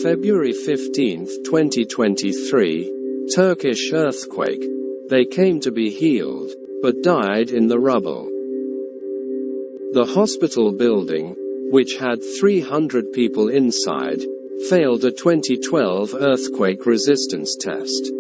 February 15, 2023, Turkish earthquake. They came to be healed, but died in the rubble. The hospital building, which had 300 people inside, failed a 2012 earthquake resistance test.